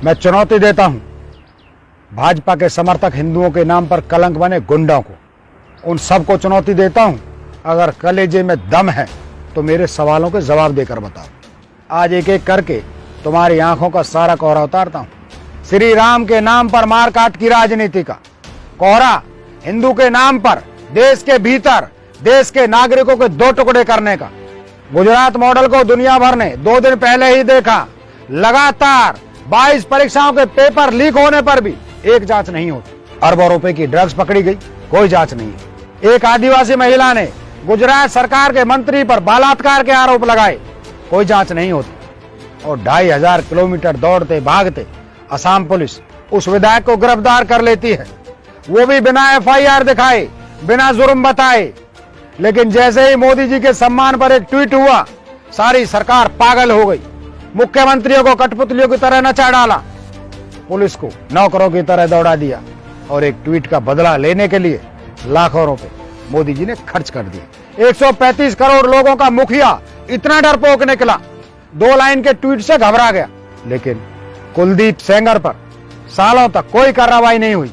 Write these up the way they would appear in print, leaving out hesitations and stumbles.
मैं चुनौती देता हूं भाजपा के समर्थक हिंदुओं के नाम पर कलंक बने गुंडों को। उन सबको चुनौती देता हूं, अगर कलेजे में दम है तो मेरे सवालों के जवाब देकर बताओ। आज एक एक करके तुम्हारी आंखों का सारा कोहरा उतारता हूं। श्री राम के नाम पर मारकाट की राजनीति का कोहरा, हिंदू के नाम पर देश के भीतर देश के नागरिकों के दो टुकड़े करने का। गुजरात मॉडल को दुनिया भर ने 2 दिन पहले ही देखा। लगातार 22 परीक्षाओं के पेपर लीक होने पर भी एक जांच नहीं होती। अरबों रुपए की ड्रग्स पकड़ी गई, कोई जांच नहीं। एक आदिवासी महिला ने गुजरात सरकार के मंत्री पर बलात्कार के आरोप लगाए, कोई जांच नहीं होती। और 2500 किलोमीटर दौड़ते भागते असम पुलिस उस विधायक को गिरफ्तार कर लेती है, वो भी बिना FIR दिखाए, बिना जुर्म बताए। लेकिन जैसे ही मोदी जी के सम्मान पर एक ट्वीट हुआ, सारी सरकार पागल हो गई। मुख्यमंत्रियों को कठपुतलियों की तरह नचा डाला, पुलिस को नौकरों की तरह दौड़ा दिया और एक ट्वीट का बदला लेने के लिए लाखों रुपए मोदी जी ने खर्च कर दिए। 135 करोड़ लोगों का मुखिया इतना डरपोक निकला, 2 लाइन के ट्वीट से घबरा गया। लेकिन कुलदीप सेंगर पर सालों तक कोई कार्रवाई नहीं हुई।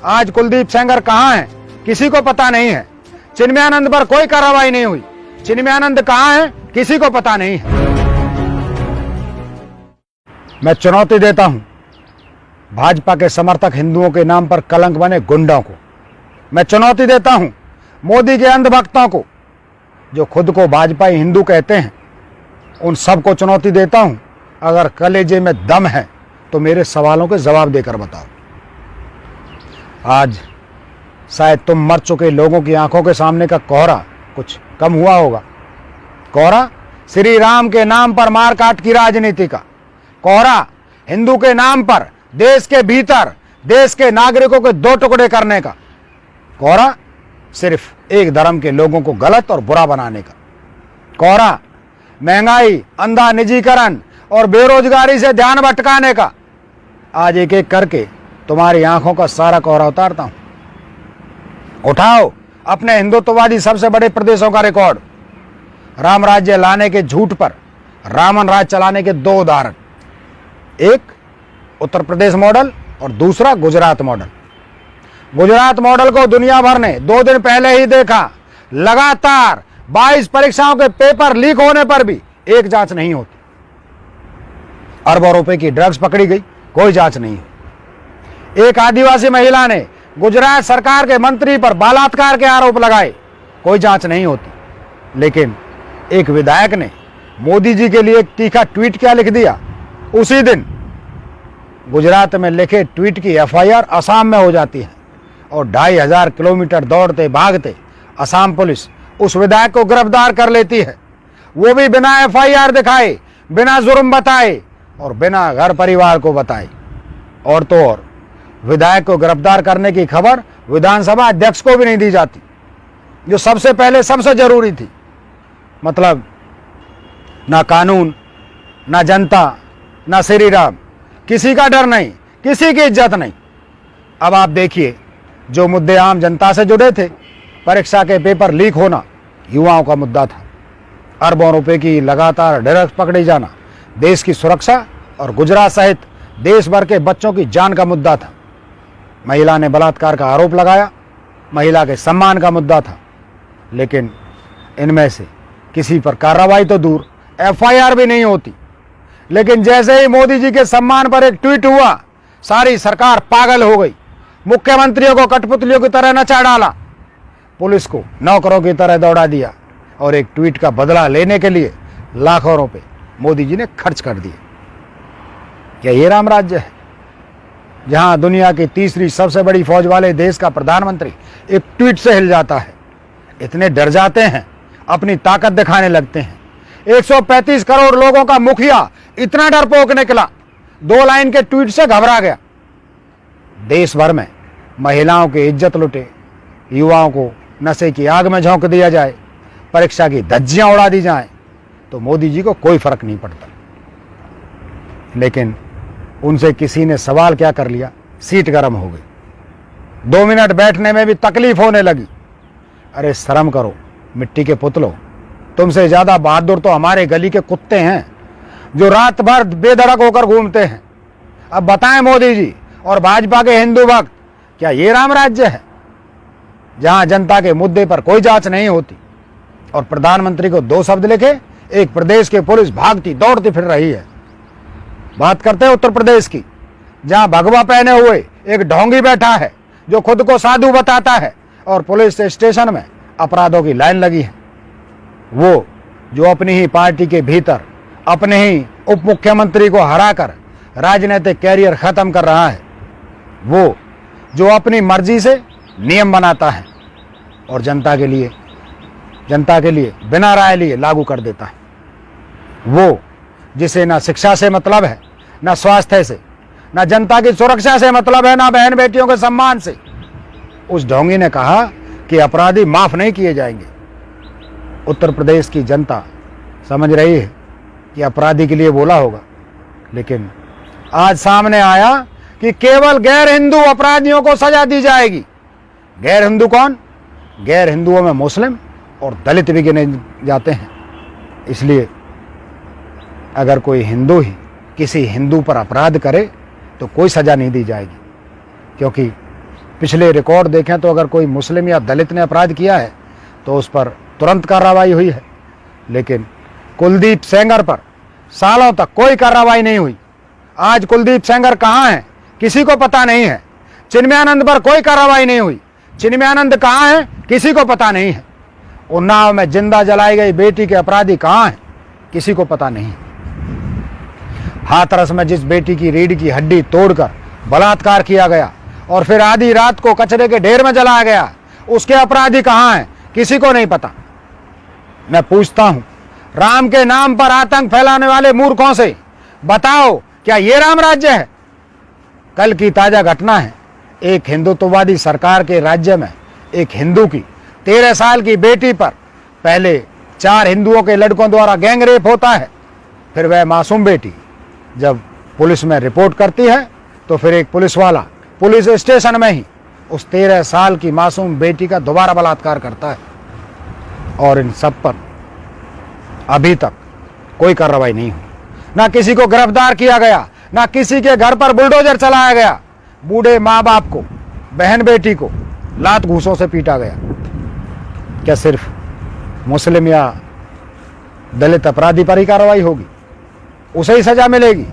आज कुलदीप सेंगर कहां है किसी को पता नहीं है। चिन्मयानंद पर कोई कार्रवाई नहीं हुई, चिन्मयानंद कहां है किसी को पता नहीं है। मैं चुनौती देता हूं भाजपा के समर्थक हिंदुओं के नाम पर कलंक बने गुंडों को। मैं चुनौती देता हूं मोदी के अंधभक्तों को, जो खुद को भाजपाई हिंदू कहते हैं। उन सबको चुनौती देता हूं, अगर कलेजे में दम है तो मेरे सवालों के जवाब देकर बताओ। आज शायद तुम मर चुके लोगों की आंखों के सामने का कोहरा कुछ कम हुआ होगा। कोहरा श्री राम के नाम पर मारकाट की राजनीति का कोहरा, हिंदू के नाम पर देश के भीतर देश के नागरिकों के 2 टुकड़े करने का कोहरा, सिर्फ एक धर्म के लोगों को गलत और बुरा बनाने का कोहरा, महंगाई, अंधा निजीकरण और बेरोजगारी से ध्यान भटकाने का। आज एक एक करके तुम्हारी आंखों का सारा कोहरा उतारता हूं। उठाओ अपने हिंदुत्ववादी सबसे बड़े प्रदेशों का रिकॉर्ड। राम राज्य लाने के झूठ पर रावण राज चलाने के 2 उदाहरण, एक उत्तर प्रदेश मॉडल और दूसरा गुजरात मॉडल। गुजरात मॉडल को दुनिया भर ने 2 दिन पहले ही देखा। लगातार 22 परीक्षाओं के पेपर लीक होने पर भी एक जांच नहीं होती। अरबों रुपए की ड्रग्स पकड़ी गई, कोई जांच नहीं। एक आदिवासी महिला ने गुजरात सरकार के मंत्री पर बलात्कार के आरोप लगाए, कोई जांच नहीं होती। लेकिन एक विधायक ने मोदी जी के लिए एक तीखा ट्वीट क्या लिख दिया, उसी दिन गुजरात में लिखे ट्वीट की FIR असम में हो जाती है और 2500 किलोमीटर दौड़ते भागते असम पुलिस उस विधायक को गिरफ्तार कर लेती है, वो भी बिना FIR दिखाए, बिना जुर्म बताए और बिना घर परिवार को बताए। और तो और विधायक को गिरफ्तार करने की खबर विधानसभा अध्यक्ष को भी नहीं दी जाती, जो सबसे पहले सबसे जरूरी थी। मतलब ना कानून, ना जनता, ना श्री राम, किसी का डर नहीं, किसी की इज्जत नहीं। अब आप देखिए, जो मुद्दे आम जनता से जुड़े थे, परीक्षा के पेपर लीक होना युवाओं का मुद्दा था। अरबों रुपए की लगातार ड्रग्स पकड़े जाना देश की सुरक्षा और गुजरात सहित देश भर के बच्चों की जान का मुद्दा था। महिला ने बलात्कार का आरोप लगाया, महिला के सम्मान का मुद्दा था। लेकिन इनमें से किसी पर कार्रवाई तो दूर, FIR भी नहीं होती। लेकिन जैसे ही मोदी जी के सम्मान पर एक ट्वीट हुआ, सारी सरकार पागल हो गई। मुख्यमंत्रियों को कठपुतलियों की तरह नचा डाला, पुलिस को नौकरों की तरह दौड़ा दिया और एक ट्वीट का बदला लेने के लिए लाखों रुपए मोदी जी ने खर्च कर दिए। क्या ये राम राज्य है, जहां दुनिया की तीसरी सबसे बड़ी फौज वाले देश का प्रधानमंत्री एक ट्वीट से हिल जाता है? इतने डर जाते हैं, अपनी ताकत दिखाने लगते हैं। 135 करोड़ लोगों का मुखिया इतना डरपोक निकला, 2 लाइन के ट्वीट से घबरा गया। देश भर में महिलाओं की इज्जत लुटे, युवाओं को नशे की आग में झोंक दिया जाए, परीक्षा की धज्जियां उड़ा दी जाएं, तो मोदी जी को कोई फर्क नहीं पड़ता। लेकिन उनसे किसी ने सवाल क्या कर लिया, सीट गर्म हो गई। 2 मिनट बैठने में भी तकलीफ होने लगी। अरे शर्म करो मिट्टी के पुतलों, तुमसे ज्यादा बहादुर तो हमारे गली के कुत्ते हैं, जो रात भर बेधड़क होकर घूमते हैं। अब बताएं मोदी जी और भाजपा के हिंदू भक्त, क्या ये राम राज्य है जहां जनता के मुद्दे पर कोई जांच नहीं होती और प्रधानमंत्री को 2 शब्द लिखे, एक प्रदेश की पुलिस भागती दौड़ती फिर रही है। बात करते हैं उत्तर प्रदेश की, जहां भगवा पहने हुए एक ढोंगी बैठा है जो खुद को साधु बताता है और पुलिस स्टेशन में अपराधों की लाइन लगी है। वो जो अपनी ही पार्टी के भीतर अपने ही उप मुख्यमंत्री को हराकर राजनीतिक कैरियर खत्म कर रहा है, वो जो अपनी मर्जी से नियम बनाता है और जनता के लिए बिना राय लिए लागू कर देता है, वो जिसे ना शिक्षा से मतलब है, ना स्वास्थ्य से, ना जनता की सुरक्षा से मतलब है, ना बहन बेटियों के सम्मान से, उस ढोंगी ने कहा कि अपराधी माफ नहीं किए जाएंगे। उत्तर प्रदेश की जनता समझ रही है कि अपराधी के लिए बोला होगा, लेकिन आज सामने आया कि केवल गैर हिंदू अपराधियों को सजा दी जाएगी। गैर हिंदू कौन? गैर हिंदुओं में मुस्लिम और दलित भी गिने जाते हैं। इसलिए अगर कोई हिंदू ही किसी हिंदू पर अपराध करे तो कोई सजा नहीं दी जाएगी, क्योंकि पिछले रिकॉर्ड देखें तो अगर कोई मुस्लिम या दलित ने अपराध किया है तो उस पर तुरंत कार्रवाई हुई है, लेकिन कुलदीप सेंगर पर सालों तक कोई कार्रवाई नहीं हुई। आज कुलदीप सेंगर कहाँ है किसी को पता नहीं है। चिन्मयानंद पर कोई कार्रवाई नहीं हुई, चिन्मयानंद कहाँ है किसी को पता नहीं है। उन्नाव में जिंदा जलाई गई बेटी के अपराधी कहाँ हैं किसी को पता नहीं। हाथरस में जिस बेटी की रीढ़ की हड्डी तोड़कर बलात्कार किया गया और फिर आधी रात को कचरे के ढेर में जलाया गया, उसके अपराधी कहाँ हैं किसी को नहीं पता। मैं पूछता हूं, राम के नाम पर आतंक फैलाने वाले मूर्खों से बताओ, क्या ये राम राज्य है? कल की ताजा घटना है, एक हिंदुत्ववादी सरकार के राज्य में एक हिंदू की 13 साल की बेटी पर पहले 4 हिंदुओं के लड़कों द्वारा गैंग रेप होता है। फिर वह मासूम बेटी जब पुलिस में रिपोर्ट करती है तो फिर एक पुलिस वाला पुलिस स्टेशन में ही उस 13 साल की मासूम बेटी का दोबारा बलात्कार करता है। और इन सब पर अभी तक कोई कार्रवाई नहीं हुई, ना किसी को गिरफ्तार किया गया, ना किसी के घर पर बुलडोजर चलाया गया। बूढ़े माँ बाप को, बहन बेटी को लात घूसों से पीटा गया। क्या सिर्फ मुस्लिम या दलित अपराधी पर ही कार्रवाई होगी, उसे ही सजा मिलेगी?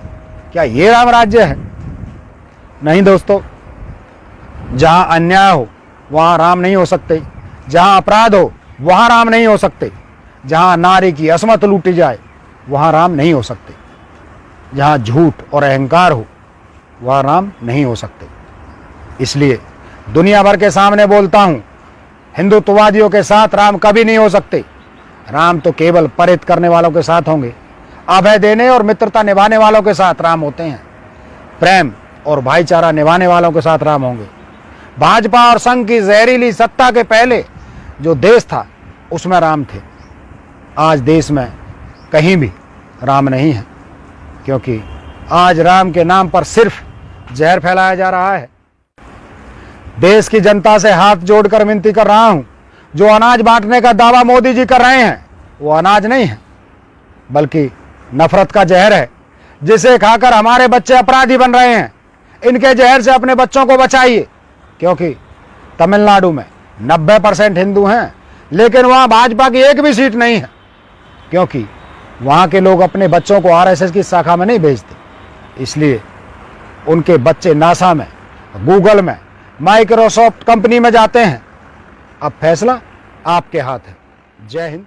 क्या ये राम राज्य है? नहीं दोस्तों, जहां अन्याय हो वहां राम नहीं हो सकते, जहां अपराध हो वहां राम नहीं हो सकते, जहां नारी की असमत लूटी जाए वहां राम नहीं हो सकते, जहां झूठ और अहंकार हो वहां राम नहीं हो सकते। इसलिए दुनिया भर के सामने बोलता हूं, हिंदुत्ववादियों के साथ राम कभी नहीं हो सकते। राम तो केवल परित करने वालों के साथ होंगे, अभय देने और मित्रता निभाने वालों के साथ राम होते हैं, प्रेम और भाईचारा निभाने वालों के साथ राम होंगे। भाजपा और संघ की जहरीली सत्ता के पहले जो देश था उसमें राम थे। आज देश में कहीं भी राम नहीं है, क्योंकि आज राम के नाम पर सिर्फ जहर फैलाया जा रहा है। देश की जनता से हाथ जोड़कर विनती कर रहा हूं, जो अनाज बांटने का दावा मोदी जी कर रहे हैं वो अनाज नहीं है, बल्कि नफरत का जहर है, जिसे खाकर हमारे बच्चे अपराधी बन रहे हैं। इनके जहर से अपने बच्चों को बचाइए, क्योंकि तमिलनाडु में 90% हिंदू हैं, लेकिन वहां भाजपा की एक भी सीट नहीं है, क्योंकि वहां के लोग अपने बच्चों को आरएसएस की शाखा में नहीं भेजते। इसलिए उनके बच्चे नासा में, गूगल में, माइक्रोसॉफ्ट कंपनी में जाते हैं। अब फैसला आपके हाथ है। जय हिंद।